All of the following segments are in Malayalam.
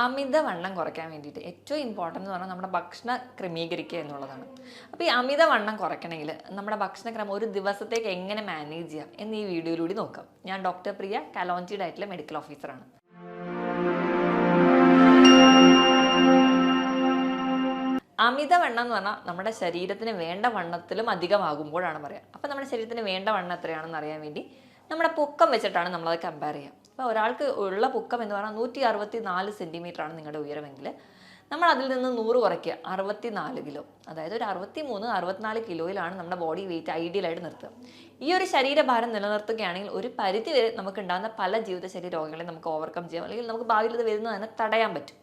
അമിതവണ്ണം കുറയ്ക്കാൻ വേണ്ടിയിട്ട് ഏറ്റവും ഇമ്പോർട്ടൻ്റ് എന്ന് പറഞ്ഞാൽ നമ്മുടെ ഭക്ഷണം ക്രമീകരിക്കുക എന്നുള്ളതാണ്. അപ്പോൾ ഈ അമിതവണ്ണം കുറയ്ക്കണമെങ്കിൽ നമ്മുടെ ഭക്ഷണക്രമം ഒരു ദിവസത്തേക്ക് എങ്ങനെ മാനേജ് ചെയ്യാം എന്ന് ഈ വീഡിയോയിലൂടെ നോക്കാം. ഞാൻ ഡോക്ടർ പ്രിയ, കലോഞ്ചി ഡയറ്റിലെ മെഡിക്കൽ ഓഫീസറാണ്. അമിതവണ്ണം എന്ന് പറഞ്ഞാൽ നമ്മുടെ ശരീരത്തിന് വേണ്ട വണ്ണത്തിലും അധികമാകുമ്പോഴാണ് പറയുക. അപ്പോൾ നമ്മുടെ ശരീരത്തിന് വേണ്ട വണ്ണം എത്രയാണെന്ന് അറിയാൻ വേണ്ടി നമ്മുടെ പൊക്കം വെച്ചിട്ടാണ് നമ്മളത് കമ്പയർ ചെയ്യുക. അപ്പോൾ ഒരാൾക്ക് ഉള്ള പൊക്കം എന്ന് പറഞ്ഞാൽ 164 സെൻറ്റിമീറ്റർ ആണ് നിങ്ങളുടെ ഉയരമെങ്കിൽ നമ്മൾ അതിൽ നിന്ന് 100 കുറയ്ക്കുക, 64 കിലോ. അതായത് ഒരു 63-64 കിലോയിലാണ് നമ്മുടെ ബോഡി വെയിറ്റ് ഐഡിയലായിട്ട് നിർത്തുക. ഈ ഒരു ശരീരഭാരം നിലനിർത്തുകയാണെങ്കിൽ ഒരു പരിധി വരെ നമുക്ക് ഉണ്ടാകുന്ന പല ജീവിതശൈലി രോഗങ്ങളെ നമുക്ക് ഓവർകം ചെയ്യാം, അല്ലെങ്കിൽ നമുക്ക് ഭാവിയിൽ ഇത് വരുന്നത് തന്നെ തടയാൻ പറ്റും.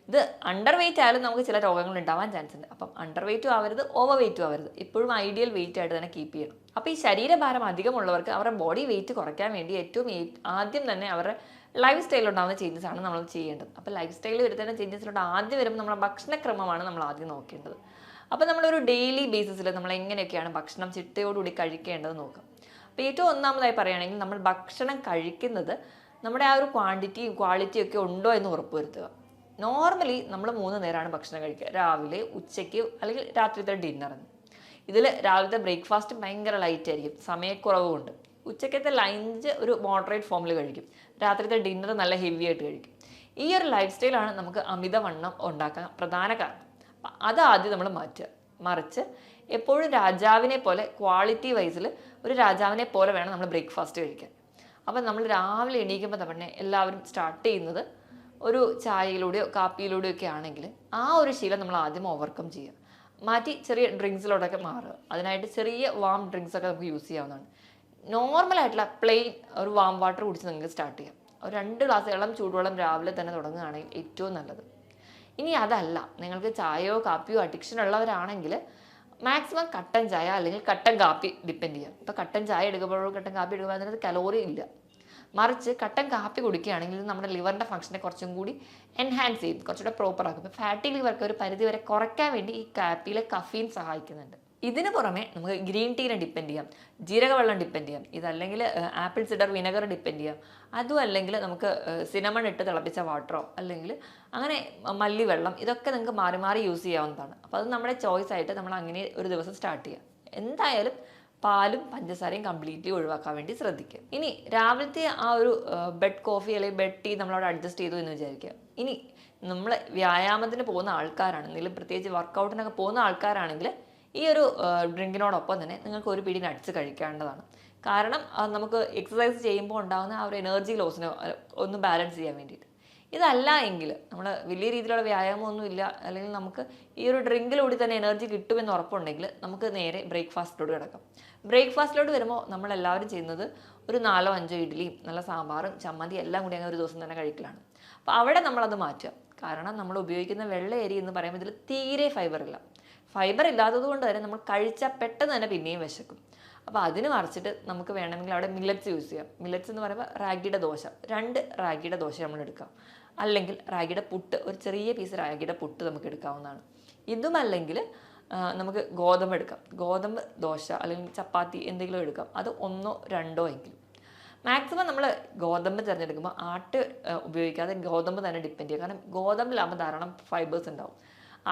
ഇത് അണ്ടർ വെയിറ്റ് ആയാലും നമുക്ക് ചില രോഗങ്ങൾ ഉണ്ടാവാൻ ചാൻസ് ഉണ്ട്. അപ്പം അണ്ടർ വെയിറ്റും ആവരുത്, ഓവർ വെയിറ്റും ആവരുത്, എപ്പോഴും ഐഡിയൽ വെയിറ്റ് ആയിട്ട് തന്നെ കീപ്പ് ചെയ്യണം. അപ്പോൾ ഈ ശരീരഭാരം അധികമുള്ളവർക്ക് അവരുടെ ബോഡി വെയിറ്റ് കുറയ്ക്കാൻ വേണ്ടി ഏറ്റവും ആദ്യം തന്നെ അവരുടെ ലൈഫ് സ്റ്റൈലിൽ ഉണ്ടാകുന്ന ചേഞ്ചസ് ആണ് നമ്മൾ ചെയ്യേണ്ടത്. അപ്പോൾ ലൈഫ് സ്റ്റൈലിൽ വരുത്തുന്ന ചേഞ്ചസിലോട്ട് ആദ്യം വരുമ്പോൾ നമ്മുടെ ഭക്ഷണക്രമമാണ് നമ്മൾ ആദ്യം നോക്കേണ്ടത്. അപ്പോൾ നമ്മളൊരു ഡെയിലി ബേസിസിൽ നമ്മൾ എങ്ങനെയൊക്കെയാണ് ഭക്ഷണം ചിട്ടയോടുകൂടി കഴിക്കേണ്ടത് നോക്കാം. അപ്പോൾ ഏറ്റവും ഒന്നാമതായി പറയുകയാണെങ്കിൽ നമ്മൾ ഭക്ഷണം കഴിക്കുന്നത് നമ്മുടെ ആ ഒരു ക്വാണ്ടിറ്റിയും ക്വാളിറ്റിയും ഒക്കെ ഉണ്ടോ എന്ന് ഉറപ്പുവരുത്തുക. നോർമലി നമ്മൾ 3 നേരമാണ് ഭക്ഷണം കഴിക്കുക, രാവിലെ, ഉച്ചയ്ക്ക്, അല്ലെങ്കിൽ രാത്രിത്തെ ഡിന്നറിന്. ഇതിൽ രാവിലത്തെ ബ്രേക്ക്ഫാസ്റ്റ് ഭയങ്കര ലൈറ്റ് ആയിരിക്കും, സമയക്കുറവ് കൊണ്ട്. ഉച്ചക്കത്തെ ലഞ്ച് ഒരു മോഡറേറ്റ് ഫോമിൽ കഴിക്കും, രാത്രിത്തെ ഡിന്നർ നല്ല ഹെവി ആയിട്ട് കഴിക്കും. ഈ ഒരു ലൈഫ് സ്റ്റൈലാണ് നമുക്ക് അമിതവണ്ണം ഉണ്ടാക്കാൻ പ്രധാന കാരണം. അപ്പം അതാദ്യം നമ്മൾ മാറ്റുക. മറിച്ച് എപ്പോഴും രാജാവിനെ പോലെ ക്വാളിറ്റി വൈസിൽ ഒരു രാജാവിനെ പോലെ വേണം നമ്മൾ ബ്രേക്ക്ഫാസ്റ്റ് കഴിക്കാൻ. അപ്പം നമ്മൾ രാവിലെ എണീക്കുമ്പോൾ തന്നെ എല്ലാവരും സ്റ്റാർട്ട് ചെയ്യുന്നത് ഒരു ചായയിലൂടെയോ കാപ്പിയിലൂടെയോ ഒക്കെ ആണെങ്കിൽ ആ ഒരു ശീലം നമ്മൾ ആദ്യം ഓവർകം ചെയ്യുക. മാറ്റി ചെറിയ ഡ്രിങ്ക്സിലോട്ടൊക്കെ മാറുക. അതിനായിട്ട് ചെറിയ വാം ഡ്രിങ്ക്സ് ഒക്കെ നമുക്ക് യൂസ് ചെയ്യാവുന്നതാണ്. നോർമലായിട്ടുള്ള പ്ലെയിൻ ഒരു വാം വാട്ടർ കുടിച്ച് നിങ്ങൾക്ക് സ്റ്റാർട്ട് ചെയ്യാം. ഒരു 2 ഗ്ലാസ് ഇളം ചൂടുവെള്ളം രാവിലെ തന്നെ തുടങ്ങുകയാണെങ്കിൽ ഏറ്റവും നല്ലത്. ഇനി അതല്ല, നിങ്ങൾക്ക് ചായയോ കാപ്പിയോ അഡിക്ഷൻ ഉള്ളവരാണെങ്കിൽ മാക്സിമം കട്ടൻ ചായ അല്ലെങ്കിൽ കട്ടൻ കാപ്പി ഡിപ്പെൻഡ് ചെയ്യാം. ഇപ്പോൾ കട്ടൻ ചായ എടുക്കുമ്പോഴോ കട്ടൻ കാപ്പി എടുക്കുമ്പോൾ അതിനകത്ത് കലോറി ഇല്ല. മറിച്ച് കട്ടൻ കാപ്പി കുടിക്കുകയാണെങ്കിൽ നമ്മുടെ ലിവറിൻ്റെ ഫംഗ്ഷനെ കുറച്ചും കൂടി എൻഹാൻസ് ചെയ്യും, കുറച്ചുകൂടെ പ്രോപ്പർ ആക്കും. ഇപ്പോൾ ഫാറ്റി ലിവർക്ക് ഒരു പരിധി വരെ കുറയ്ക്കാൻ വേണ്ടി ഈ കാപ്പിയിലെ കഫീൻ സഹായിക്കുന്നുണ്ട്. ഇതിന് പുറമെ നമുക്ക് ഗ്രീൻ ടീനെ ഡിപ്പെൻഡ് ചെയ്യാം, ജീരകവെള്ളം ഡിപ്പെൻഡ് ചെയ്യാം, ഇതല്ലെങ്കിൽ ആപ്പിൾ സിഡർ വിനെഗർ ഡിപ്പെൻഡ് ചെയ്യാം. അതും അല്ലെങ്കിൽ നമുക്ക് സിനമൺ ഇട്ട് തിളപ്പിച്ച വാട്ടറോ അല്ലെങ്കിൽ അങ്ങനെ മല്ലിവെള്ളം, ഇതൊക്കെ നിങ്ങൾക്ക് മാറി മാറി യൂസ് ചെയ്യാവുന്നതാണ്. അപ്പോൾ അത് നമ്മുടെ ചോയ്സ് ആയിട്ട് നമ്മൾ അങ്ങനെ ഒരു ദിവസം സ്റ്റാർട്ട് ചെയ്യാം. എന്തായാലും പാലും പഞ്ചസാരയും കംപ്ലീറ്റ്ലി ഒഴിവാക്കാൻ വേണ്ടി ശ്രദ്ധിക്കുക. ഇനി രാവിലത്തെ ആ ഒരു ബെഡ് കോഫി അല്ലെങ്കിൽ ബെഡ് ടീ നമ്മളവിടെ അഡ്ജസ്റ്റ് ചെയ്തു എന്ന് വിചാരിക്കുക. ഇനി നമ്മൾ വ്യായാമത്തിന് പോകുന്ന ആൾക്കാരാണെങ്കിലും പ്രത്യേകിച്ച് വർക്കൗട്ടിനൊക്കെ പോകുന്ന ആൾക്കാരാണെങ്കിൽ ഈ ഒരു ഡ്രിങ്കിനോടൊപ്പം തന്നെ നിങ്ങൾക്ക് ഒരു പിടി നട്ട്സ് കഴിക്കേണ്ടതാണ്. കാരണം നമുക്ക് എക്സസൈസ് ചെയ്യുമ്പോൾ ഉണ്ടാകുന്ന ആ ഒരു എനർജി ലോസിനെ ഒന്ന് ബാലൻസ് ചെയ്യാൻ വേണ്ടിയിട്ട്. ഇതല്ല എങ്കിൽ നമ്മൾ വലിയ രീതിയിലുള്ള വ്യായാമമൊന്നുമില്ല, അല്ലെങ്കിൽ നമുക്ക് ഈ ഒരു ഡ്രിങ്കിലൂടെ തന്നെ എനർജി കിട്ടുമെന്ന് ഉറപ്പുണ്ടെങ്കിൽ നമുക്ക് നേരെ ബ്രേക്ക്ഫാസ്റ്റിലോട്ട് കിടക്കാം. ബ്രേക്ക്ഫാസ്റ്റിലോട്ട് വരുമ്പോൾ നമ്മളെല്ലാവരും ചെയ്യുന്നത് ഒരു 4-5 ഇഡ്ഡലിയും നല്ല സാമ്പാറും ചമ്മന്തി എല്ലാം കൂടി അങ്ങനെ ഒരു ദിവസം തന്നെ കഴിക്കലാണ്. അപ്പോൾ അവിടെ നമ്മളത് മാറ്റുക. കാരണം നമ്മൾ ഉപയോഗിക്കുന്ന വെള്ള അരി എന്ന് പറയുമ്പോൾ ഇതിൽ തീരെ ഫൈബർ ഇല്ല. ഫൈബർ ഇല്ലാത്തത് കൊണ്ട് തന്നെ നമ്മൾ കഴിച്ചാൽ പെട്ടെന്ന് തന്നെ പിന്നെയും വിശക്കും. അപ്പോൾ അതിന് മറിച്ചിട്ട് നമുക്ക് വേണമെങ്കിൽ അവിടെ മില്ലറ്റ്സ് യൂസ് ചെയ്യാം. മില്ലറ്റ്സ് എന്ന് പറയുമ്പോൾ റാഗിയുടെ ദോശ, 2 റാഗിയുടെ ദോശ നമ്മൾ എടുക്കാം. അല്ലെങ്കിൽ റാഗിയുടെ പുട്ട്, ഒരു ചെറിയ പീസ് റാഗിയുടെ പുട്ട് നമുക്ക് എടുക്കാവുന്നതാണ്. ഇതുമല്ലെങ്കിൽ നമുക്ക് ഗോതമ്പ് എടുക്കാം. ഗോതമ്പ് ദോശ അല്ലെങ്കിൽ ചപ്പാത്തി എന്തെങ്കിലും എടുക്കാം. അത് 1-2 എങ്കിലും. മാക്സിമം നമ്മൾ ഗോതമ്പ് തിരഞ്ഞെടുക്കുമ്പോൾ ആട്ട് ഉപയോഗിക്കാതെ ഗോതമ്പ് തന്നെ ഡിപ്പെൻഡ് ചെയ്യുക. കാരണം ഗോതമ്പിലാകുമ്പോൾ ധാരാളം ഫൈബേഴ്സ് ഉണ്ടാവും.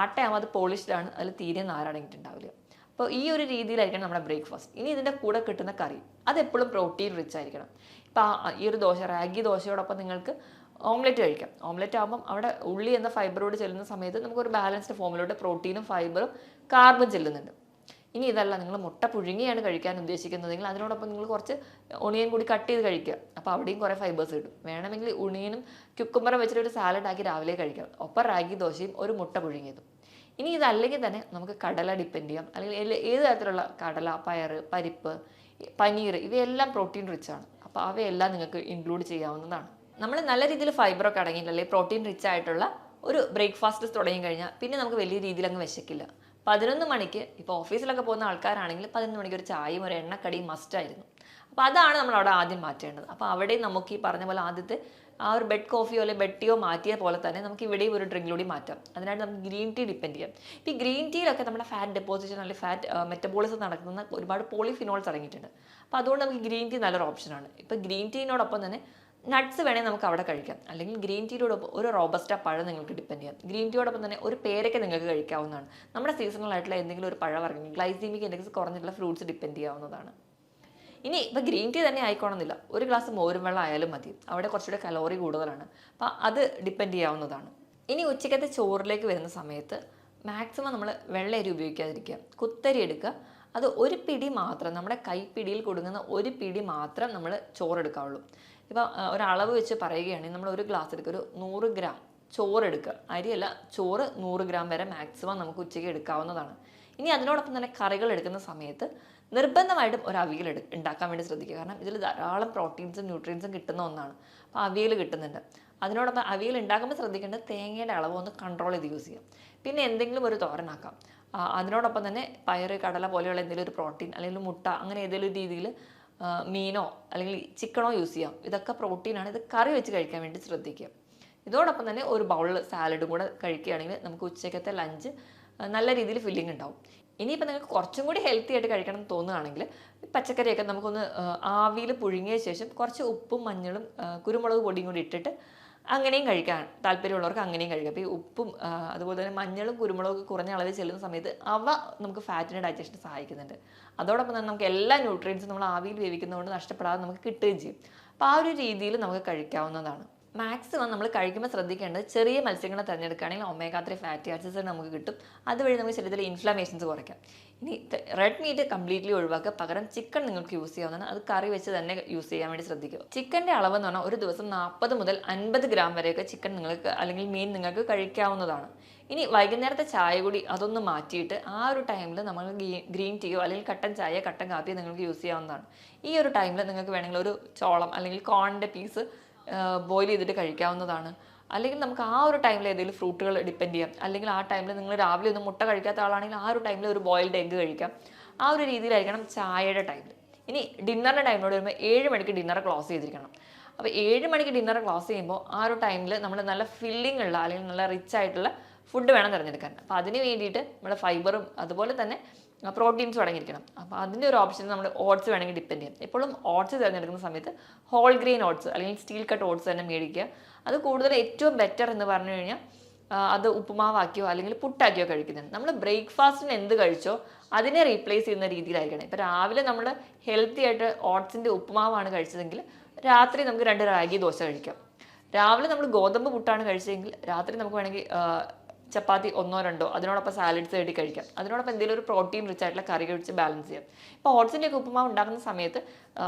ആട്ടയാകുമ്പോൾ അത് പോളിഷ്ഡാണ്, അതിൽ തീരെ നാരടങ്ങിയിട്ടുണ്ടാവില്ല. അപ്പോൾ ഈ ഒരു രീതിയിലായിരിക്കണം നമ്മുടെ ബ്രേക്ക്ഫാസ്റ്റ്. ഇനി ഇതിൻ്റെ കൂടെ കിട്ടുന്ന കറി അതെപ്പോഴും പ്രോട്ടീൻ റിച്ച് ആയിരിക്കണം. ഇപ്പോൾ ഈ ഒരു ദോശ, റാഗി ദോശയോടൊപ്പം നിങ്ങൾക്ക് ഓംലെറ്റ് കഴിക്കാം. ഓംലെറ്റ് ആകുമ്പം അവിടെ ഉള്ളി എന്ന ഫൈബറോട് ചെല്ലുന്ന സമയത്ത് നമുക്കൊരു ബാലൻസ്ഡ് ഫോമിലോട്ട് പ്രോട്ടീനും ഫൈബറും കാർബൺ ചെല്ലുന്നുണ്ട്. ഇനി ഇതല്ല, നിങ്ങൾ മുട്ട പുഴുങ്ങിയാണ് കഴിക്കാൻ ഉദ്ദേശിക്കുന്നതെങ്കിൽ അതിനോടൊപ്പം നിങ്ങൾ കുറച്ച് ഒണിയൻ കൂടി കട്ട് ചെയ്ത് കഴിക്കുക. അപ്പോൾ അവിടെയും കുറേ ഫൈബേഴ്സ് കിട്ടും. വേണമെങ്കിൽ ഒണിയനും ക്യുക്കുംബറും വെച്ചിട്ട് ഒരു സാലഡ് ആക്കി രാവിലെ കഴിക്കാം. ഒപ്പം റാഗി ദോശയും ഒരു മുട്ട പുഴുങ്ങിയതും. ഇനി ഇതല്ലെങ്കിൽ തന്നെ നമുക്ക് കടല ഡിപ്പെൻഡ് ചെയ്യാം, അല്ലെങ്കിൽ ഏത് തരത്തിലുള്ള കടല, പയർ, പരിപ്പ്, പനീർ, ഇവയെല്ലാം പ്രോട്ടീൻ റിച്ച് ആണ്. അപ്പോൾ അവയെല്ലാം നിങ്ങൾക്ക് ഇൻക്ലൂഡ് ചെയ്യാവുന്നതാണ്. നമ്മൾ നല്ല രീതിയിൽ ഫൈബറൊക്കെ അടങ്ങിയില്ല, അല്ലെങ്കിൽ പ്രോട്ടീൻ റിച്ച് ആയിട്ടുള്ള ഒരു ബ്രേക്ക്ഫാസ്റ്റ് തുടങ്ങി കഴിഞ്ഞാൽ പിന്നെ നമുക്ക് വലിയ രീതിയിൽ അങ്ങ് വിശക്കില്ല. 11 മണിക്ക് ഇപ്പോൾ ഓഫീസിലൊക്കെ പോകുന്ന ആൾക്കാരാണെങ്കിൽ 11 മണിക്ക് ഒരു ചായയും ഒരു എണ്ണക്കടിയും മസ്റ്റായിരുന്നു. അപ്പോൾ അതാണ് നമ്മൾ അവിടെ ആദ്യം മാറ്റേണ്ടത്. അപ്പോൾ അവിടെ നമുക്ക് ഈ പറഞ്ഞ പോലെ ആദ്യത്തെ ആ ഒരു ബെഡ് കോഫിയോ അല്ലെങ്കിൽ ബെഡ് ടീയോ മാറ്റിയ പോലെ തന്നെ നമുക്ക് ഇവിടെയും ഒരു ഡ്രിങ്കിലൂടെ മാറ്റാം. അതിനായിട്ട് നമുക്ക് ഗ്രീൻ ടീ ഡിപ്പെൻഡ് ചെയ്യാം. ഇപ്പോൾ ഈ ഗ്രീൻ ടീയിലൊക്കെ നമ്മുടെ ഫാറ്റ് ഡെപ്പോസിഷൻ അല്ലെങ്കിൽ ഫാറ്റ് മെറ്റബോളിസം നടക്കുന്ന ഒരുപാട് പോളിഫിനോൾസ് അടങ്ങിയിട്ടുണ്ട്. അപ്പോൾ അതുകൊണ്ട് നമുക്ക് ഗ്രീൻ ടീ നല്ലൊരു ഓപ്ഷനാണ്. ഇപ്പോൾ ഗ്രീൻ ടീനോടൊപ്പം തന്നെ നട്ട്സ് വേണമെങ്കിൽ നമുക്ക് അവിടെ കഴിക്കാം, അല്ലെങ്കിൽ ഗ്രീൻ ടീയോടൊപ്പം ഒരു റോബസ്റ്റ പഴം നിങ്ങൾക്ക് ഡിപ്പെൻഡ് ചെയ്യാം. ഗ്രീൻ ടീയോടൊപ്പം തന്നെ ഒരു പേരയ്ക്ക നിങ്ങൾക്ക് കഴിക്കാവുന്നതാണ്. നമ്മുടെ സീസണൽ ആയിട്ടുള്ള എന്തെങ്കിലും ഒരു പഴവർഗ്ഗം, ഗ്ലൈസീമിക് ഇൻഡെക്സ് കുറഞ്ഞിട്ടുള്ള ഫ്രൂട്ട്സ് ഡിപ്പെൻഡ് ചെയ്യാവുന്നതാണ്. ഇനി ഇപ്പോൾ ഗ്രീൻ ടീ തന്നെ ആയിക്കോണമെന്നില്ല, ഒരു ഗ്ലാസ് മോരും വെള്ളം ആയാലും മതി, അവിടെ കുറച്ചുകൂടെ കലോറി കൂടുതലാണ്. അപ്പോൾ അത് ഡിപ്പെൻഡ് ചെയ്യാവുന്നതാണ്. ഇനി ഉച്ചക്കത്തെ ചോറിലേക്ക് വരുന്ന സമയത്ത് മാക്സിമം നമ്മൾ വെള്ളയരി ഉപയോഗിക്കാതിരിക്കുക, കുത്തരി എടുക്കുക. അത് ഒരു പിടി മാത്രം, നമ്മുടെ കൈപ്പിടിയിൽ കൊടുക്കുന്ന ഒരു പിടി മാത്രം നമ്മൾ ചോറെടുക്കാവുള്ളൂ. ഇപ്പോൾ ഒരളവ് വെച്ച് പറയുകയാണെങ്കിൽ നമ്മൾ ഒരു ഗ്ലാസ് എടുക്കുക, ഒരു 100 ഗ്രാം ചോറെടുക്കുക. അരിയല്ല, ചോറ് 100 ഗ്രാം വരെ മാക്സിമം നമുക്ക് ഉച്ചയ്ക്ക് എടുക്കാവുന്നതാണ്. ഇനി അതിനോടൊപ്പം തന്നെ കറികൾ എടുക്കുന്ന സമയത്ത് നിർബന്ധമായിട്ടും ഒരു അവിയൽ ഉണ്ടാക്കാൻ വേണ്ടി ശ്രദ്ധിക്കുക. കാരണം ഇതിൽ ധാരാളം പ്രോട്ടീൻസും ന്യൂട്രിയൻസും കിട്ടുന്ന ഒന്നാണ്. അപ്പോൾ അവിയൽ കിട്ടുന്നുണ്ട്. അതിനോടൊപ്പം അവിയൽ ഉണ്ടാക്കുമ്പോൾ ശ്രദ്ധിക്കേണ്ടത് തേങ്ങയുടെ അളവ് ഒന്ന് കൺട്രോൾ ചെയ്ത് യൂസ് ചെയ്യാം. പിന്നെ എന്തെങ്കിലും ഒരു തോരനാക്കാം. അതിനോടൊപ്പം തന്നെ പയറ്, കടല പോലെയുള്ള എന്തെങ്കിലും ഒരു പ്രോട്ടീൻ, അല്ലെങ്കിൽ മുട്ട, അങ്ങനെ ഏതെങ്കിലും രീതിയിൽ മീനോ അല്ലെങ്കിൽ ചിക്കനോ യൂസ് ചെയ്യാം. ഇതൊക്കെ പ്രോട്ടീനാണ്. ഇത് കറി വെച്ച് കഴിക്കാൻ വേണ്ടി ശ്രദ്ധിക്കുക. ഇതോടൊപ്പം തന്നെ ഒരു ബൗളിൽ സാലഡും കൂടെ കഴിക്കുകയാണെങ്കിൽ നമുക്ക് ഉച്ചക്കത്തെ ലഞ്ച് നല്ല രീതിയിൽ ഫില്ലിംഗ് ഉണ്ടാവും. ഇനിയിപ്പോൾ നിങ്ങൾക്ക് കുറച്ചും കൂടി ഹെൽത്തി ആയിട്ട് കഴിക്കണം എന്ന് തോന്നുകയാണെങ്കിൽ പച്ചക്കറിയൊക്കെ നമുക്കൊന്ന് ആവിയിൽ പുഴുങ്ങിയ ശേഷം കുറച്ച് ഉപ്പും മഞ്ഞളും കുരുമുളക് പൊടിയും കൂടി ഇട്ടിട്ട് അങ്ങനെയും കഴിക്കാൻ താല്പര്യമുള്ളവർക്ക് അങ്ങനെയും കഴിക്കാം. അപ്പോൾ ഈ ഉപ്പും അതുപോലെ തന്നെ മഞ്ഞളും കുരുമുളകും കുറഞ്ഞ അളവിൽ ചെല്ലുന്ന സമയത്ത് അവ നമുക്ക് ഫാറ്റിൻ്റെ ഡൈജഷന് സഹായിക്കുന്നുണ്ട്. അതോടൊപ്പം തന്നെ നമുക്ക് എല്ലാ ന്യൂട്രിയൻസും നമ്മൾ ആവിയിൽ വേവിക്കുന്നതുകൊണ്ട് നഷ്ടപ്പെടാതെ നമുക്ക് കിട്ടുകയും ചെയ്യും. അപ്പോൾ ആ ഒരു രീതിയിൽ നമുക്ക് കഴിക്കാവുന്നതാണ്. മാക്സിമം നമ്മൾ കഴിക്കുമ്പോൾ ശ്രദ്ധിക്കേണ്ടത് ചെറിയ മത്സ്യങ്ങളെ തിരഞ്ഞെടുക്കുകയാണെങ്കിൽ ഒമേഗ 3 ഫാറ്റി ആസിഡ്സ് നമുക്ക് കിട്ടും. അതുവഴി നമുക്ക് ശരീരത്തിലെ ഇൻഫ്ലമേഷൻസ് കുറയ്ക്കാം. ഇനി റെഡ് മീറ്റ് കംപ്ലീറ്റ്ലി ഒഴിവാക്കുക, പകരം ചിക്കൻ നിങ്ങൾക്ക് യൂസ് ചെയ്യാവുന്നതാണ്. അത് കറി വെച്ച് തന്നെ യൂസ് ചെയ്യാൻ വേണ്ടി ശ്രദ്ധിക്കുക. ചിക്കൻ്റെ അളവ് എന്ന് പറഞ്ഞാൽ ഒരു ദിവസം 40 മുതൽ 50 ഗ്രാം വരെയൊക്കെ ചിക്കൻ നിങ്ങൾക്ക് അല്ലെങ്കിൽ മീൻ നിങ്ങൾക്ക് കഴിക്കാവുന്നതാണ്. ഇനി വൈകുന്നേരത്തെ ചായ കൂടി അതൊന്ന് മാറ്റിയിട്ട് ആ ഒരു ടൈമിൽ നമ്മൾ ഗ്രീൻ ടീയോ അല്ലെങ്കിൽ കട്ടൻ ചായ, കട്ടൻ കാപ്പിയോ നിങ്ങൾക്ക് യൂസ് ചെയ്യാവുന്നതാണ്. ഈ ഒരു ടൈമിൽ നിങ്ങൾക്ക് വേണമെങ്കിൽ ഒരു ചോളം അല്ലെങ്കിൽ കോണിൻ്റെ പീസ് ബോയിൽ ചെയ്തിട്ട് കഴിക്കാവുന്നതാണ്. അല്ലെങ്കിൽ നമുക്ക് ആ ഒരു ടൈമിൽ ഏതെങ്കിലും ഫ്രൂട്ടുകൾ ഡിപ്പെൻഡ് ചെയ്യാം. അല്ലെങ്കിൽ ആ ടൈമിൽ നിങ്ങൾ രാവിലെ ഒന്നും മുട്ട കഴിക്കാത്ത ആളാണെങ്കിൽ ആ ഒരു ടൈമിൽ ഒരു ബോയിൽഡ് എഗ്ഗ് കഴിക്കാം. ആ ഒരു രീതിയിലായിരിക്കണം ചായയുടെ ടൈമിൽ. ഇനി ഡിന്നറിൻ്റെ ടൈമിനോട് വരുമ്പോൾ 7 മണിക്ക് ഡിന്നർ ക്ലോസ് ചെയ്തിരിക്കണം. അപ്പോൾ 7 മണിക്ക് ഡിന്നർ ക്ലോസ് ചെയ്യുമ്പോൾ ആ ഒരു ടൈമിൽ നമ്മൾ നല്ല ഫില്ലിംഗ് ഉള്ള അല്ലെങ്കിൽ നല്ല റിച്ച് ആയിട്ടുള്ള ഫുഡ് വേണം തിരഞ്ഞെടുക്കാൻ. അപ്പോൾ അതിന് വേണ്ടിയിട്ട് നമ്മുടെ ഫൈബറും അതുപോലെ തന്നെ പ്രോട്ടീൻസും അടങ്ങിയിരിക്കണം. അപ്പോൾ അതിൻ്റെ ഒരു ഓപ്ഷൻ നമ്മൾ ഓട്സ് വേണമെങ്കിൽ ഡിപ്പെൻഡ് ചെയ്യാം. എപ്പോഴും ഓട്സ് തിരഞ്ഞെടുക്കുന്ന സമയത്ത് ഹോൾ ഗ്രെയിൻ ഓട്സ് അല്ലെങ്കിൽ സ്റ്റീൽ കട്ട് ഓട്സ് തന്നെ മേടിക്കുക. അത് കൂടുതൽ ഏറ്റവും ബെറ്റർ എന്ന് പറഞ്ഞു കഴിഞ്ഞാൽ അത് ഉപ്പുമാവാക്കിയോ അല്ലെങ്കിൽ പുട്ടാക്കിയോ കഴിക്കുന്നുണ്ട്. നമ്മൾ ബ്രേക്ക്ഫാസ്റ്റിന് എന്ത് കഴിച്ചോ അതിനെ റീപ്ലേസ് ചെയ്യുന്ന രീതിയിലായിരിക്കണം. ഇപ്പോൾ രാവിലെ നമ്മൾ ഹെൽത്തി ആയിട്ട് ഓട്സിൻ്റെ ഉപ്പുമാവാണ് കഴിച്ചതെങ്കിൽ രാത്രി നമുക്ക് 2 റാഗി ദോശ കഴിക്കാം. രാവിലെ നമ്മൾ ഗോതമ്പ് പുട്ടാണ് കഴിച്ചതെങ്കിൽ രാത്രി നമുക്ക് വേണമെങ്കിൽ ചപ്പാത്തി 1-2 അതിനോടൊപ്പം സാലഡ്സ് ആയിട്ട് കഴിക്കാം. അതിനോടൊപ്പം എന്തെങ്കിലും ഒരു പ്രോട്ടീൻ റിച്ച് ആയിട്ടുള്ള കറി കഴിച്ച് ബാലൻസ് ചെയ്യാം. ഇപ്പോൾ ഓട്സിൻ്റെയൊക്കെ ഉപ്പുമാവ് ഉണ്ടാക്കുന്ന സമയത്ത്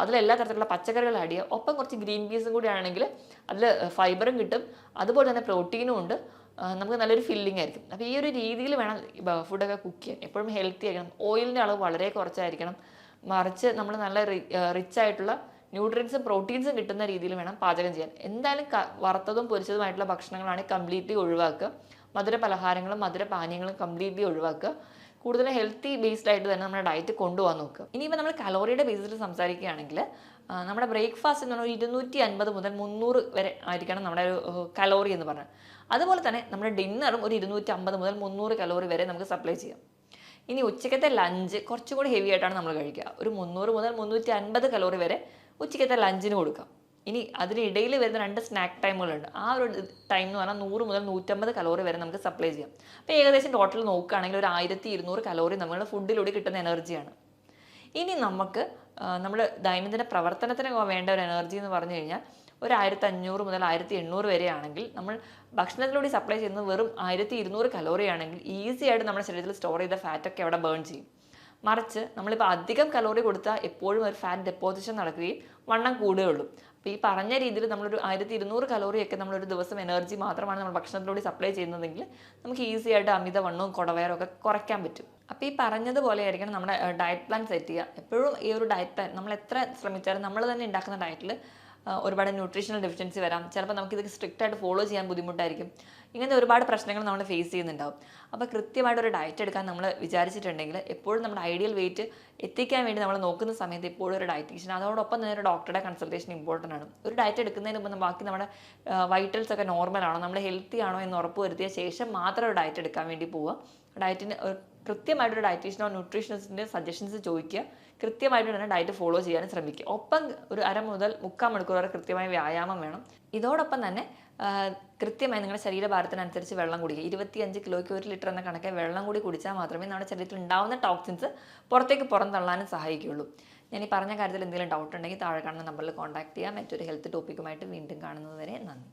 അതിലെല്ലാ തരത്തിലുള്ള പച്ചക്കറികൾ ആഡ് ചെയ്യുക. ഒപ്പം കുറച്ച് ഗ്രീൻ പീസും കൂടി ആണെങ്കിൽ അതിൽ ഫൈബറും കിട്ടും, അതുപോലെ തന്നെ പ്രോട്ടീനും ഉണ്ട്, നമുക്ക് നല്ലൊരു ഫില്ലിംഗ് ആയിരിക്കും. അപ്പോൾ ഈ ഒരു രീതിയിൽ വേണം ഫുഡൊക്കെ കുക്ക് ചെയ്യാൻ. എപ്പോഴും ഹെൽത്തി ആയിരിക്കണം. ഓയിലിൻ്റെ അളവ് വളരെ കുറച്ചായിരിക്കണം. മറിച്ച് നമ്മൾ നല്ല റിച്ച് ആയിട്ടുള്ള ന്യൂട്രിയൻസും പ്രോട്ടീൻസും കിട്ടുന്ന രീതിയിൽ വേണം പാചകം ചെയ്യാൻ. എന്തായാലും വറുത്തതും പൊരിച്ചതുമായിട്ടുള്ള ഭക്ഷണങ്ങളാണെങ്കിൽ കംപ്ലീറ്റ്ലി ഒഴിവാക്കുക. മധുര പലഹാരങ്ങളും മധുര പാനീയങ്ങളും കംപ്ലീറ്റ്ലി ഒഴിവാക്കുക. കൂടുതൽ ഹെൽത്തി ബേസ്ഡ് ആയിട്ട് തന്നെ നമ്മുടെ ഡയറ്റ് കൊണ്ടുപോകാൻ നോക്കുക. ഇനിയിപ്പോൾ നമ്മൾ കലോറിയുടെ ബേസിൽ സംസാരിക്കുകയാണെങ്കിൽ നമ്മുടെ ബ്രേക്ക്ഫാസ്റ്റ് എന്ന് പറഞ്ഞാൽ 250 മുതൽ 300 വരെ ആയിരിക്കണം നമ്മുടെ ഒരു കലോറി എന്ന് പറഞ്ഞാൽ. അതുപോലെ തന്നെ നമ്മുടെ ഡിന്നറും ഒരു 250 മുതൽ 300 കലോറി വരെ നമുക്ക് സപ്ലൈ ചെയ്യാം. ഇനി ഉച്ചക്കത്തെ ലഞ്ച് കുറച്ചും കൂടി ഹെവി ആയിട്ടാണ് നമ്മൾ കഴിക്കുക. ഒരു 300 മുതൽ 350 കലോറി വരെ ഉച്ചക്കത്തെ ലഞ്ചിന് കൊടുക്കാം. ഇനി അതിനിടയിൽ വരുന്ന 2 സ്നാക്ക് ടൈമുകളുണ്ട്. ആ ഒരു ടൈം എന്ന് പറഞ്ഞാൽ 100 മുതൽ 150 കലോറി വരെ നമുക്ക് സപ്ലൈ ചെയ്യാം. അപ്പോൾ ഏകദേശം ടോട്ടൽ നോക്കുകയാണെങ്കിൽ ഒരു 1200 കലോറി നമ്മുടെ ഫുഡിലൂടെ കിട്ടുന്ന എനർജിയാണ്. ഇനി നമുക്ക് നമ്മൾ ദൈനംദിന പ്രവർത്തനത്തിന് വേണ്ട ഒരു എനർജി എന്ന് പറഞ്ഞു കഴിഞ്ഞാൽ ഒരു 1500 മുതൽ 1800 വരെ ആണെങ്കിൽ നമ്മൾ ഭക്ഷണത്തിലൂടെ സപ്ലൈ ചെയ്യുന്നത് വെറും 1200 കലോറി ആണെങ്കിൽ ഈസി ആയിട്ട് നമ്മുടെ ശരീരത്തിൽ സ്റ്റോർ ചെയ്ത ഫാറ്റൊക്കെ അവിടെ ബേൺ ചെയ്യും. മറിച്ച് നമ്മളിപ്പോൾ അധികം കലോറി കൊടുത്താൽ എപ്പോഴും ഒരു ഫാറ്റ് ഡെപ്പോസിഷൻ നടക്കുകയും വണ്ണം കൂടുകയുള്ളൂ. അപ്പോൾ ഈ പറഞ്ഞ രീതിയിൽ നമ്മളൊരു 1200 കലോറിയൊക്കെ നമ്മളൊരു ദിവസം എനർജി മാത്രമാണ് നമ്മൾ ഭക്ഷണത്തിലൂടെ സപ്ലൈ ചെയ്യുന്നതെങ്കിൽ നമുക്ക് ഈസി ആയിട്ട് അമിതവണ്ണവും കുടവയറും ഒക്കെ കുറയ്ക്കാൻ പറ്റും. അപ്പോൾ ഈ പറഞ്ഞതുപോലെ ആയിരിക്കണം നമ്മുടെ ഡയറ്റ് പ്ലാൻ സെറ്റ് ചെയ്യുക. എപ്പോഴും ഈ ഒരു ഡയറ്റ് പ്ലാൻ നമ്മൾ എത്ര ശ്രമിച്ചാലും നമ്മൾ തന്നെ ഉണ്ടാക്കുന്ന ഡയറ്റിൽ ഒരുപാട് ന്യൂട്രീഷണൽ ഡെഫിഷ്യൻസി വരാം. ചിലപ്പോൾ നമുക്കിത് സ്ട്രിക്റ്റ് ആയിട്ട് ഫോളോ ചെയ്യാൻ ബുദ്ധിമുട്ടായിരിക്കും. ഇങ്ങനത്തെ ഒരുപാട് പ്രശ്നങ്ങൾ നമ്മൾ ഫേസ് ചെയ്യുന്നുണ്ടാവും. അപ്പോൾ കൃത്യമായിട്ടൊരു ഡയറ്റ് എടുക്കാൻ നമ്മൾ വിചാരിച്ചിട്ടുണ്ടെങ്കിൽ എപ്പോഴും നമ്മുടെ ഐഡിയൽ വെയിറ്റ് എത്തിക്കാൻ വേണ്ടി നമ്മൾ നോക്കുന്ന സമയത്ത് എപ്പോഴും ഒരു ഡയറ്റീഷ്യൻ, അതോടൊപ്പം തന്നെ ഒരു ഡോക്ടറുടെ കൺസൾട്ടേഷൻ ഇമ്പോർട്ടൻ്റ് ആണ്. ഒരു ഡയറ്റ് എടുക്കുന്നതിന് മുമ്പ് ബാക്കി നമ്മുടെ വൈറ്റൽസ് ഒക്കെ നോർമൽ ആണോ, നമ്മൾ ഹെൽത്തി ആണോ എന്ന് ഉറപ്പ് വരുത്തിയ ശേഷം മാത്രം ഒരു ഡയറ്റ് എടുക്കാൻ വേണ്ടി പോവുക. ഡയറ്റിന് കൃത്യമായിട്ടൊരു ഡയറ്റീഷ്യനോ ന്യൂട്രീഷനിസ്റ്റിൻ്റെ സജഷൻസ് ചോദിക്കുക, കൃത്യമായിട്ട് തന്നെ ഡയറ്റ് ഫോളോ ചെയ്യാനും ശ്രമിക്കുക. ഒപ്പം ഒരു അര മുതൽ 3/4 മണിക്കൂർ വരെ കൃത്യമായ വ്യായാമം വേണം. ഇതോടൊപ്പം തന്നെ കൃത്യമായി നിങ്ങളുടെ ശരീരഭാരത്തിനനുസരിച്ച് വെള്ളം കുടിക്കുക. 25 കിലോയ്ക്ക് 1 ലിറ്റർ എന്ന കണക്കെ വെള്ളം കൂടി കുടിച്ചാൽ മാത്രമേ നമ്മുടെ ശരീരത്തിൽ ഉണ്ടാകുന്ന ടോക്സിൻസ് പുറത്തേക്ക് പുറന്തള്ളാനും സഹായിക്കുകയുള്ളൂ. ഞാൻ ഈ പറഞ്ഞ കാര്യത്തിൽ എന്തെങ്കിലും ഡൗട്ട് ഉണ്ടെങ്കിൽ താഴെ കാണുന്ന നമ്പറിൽ കോൺടാക്ട് ചെയ്യാം. മറ്റൊരു ഹെൽത്ത് ടോപ്പിക്കുമായിട്ട് വീണ്ടും കാണുന്നത് വരെ നന്ദി.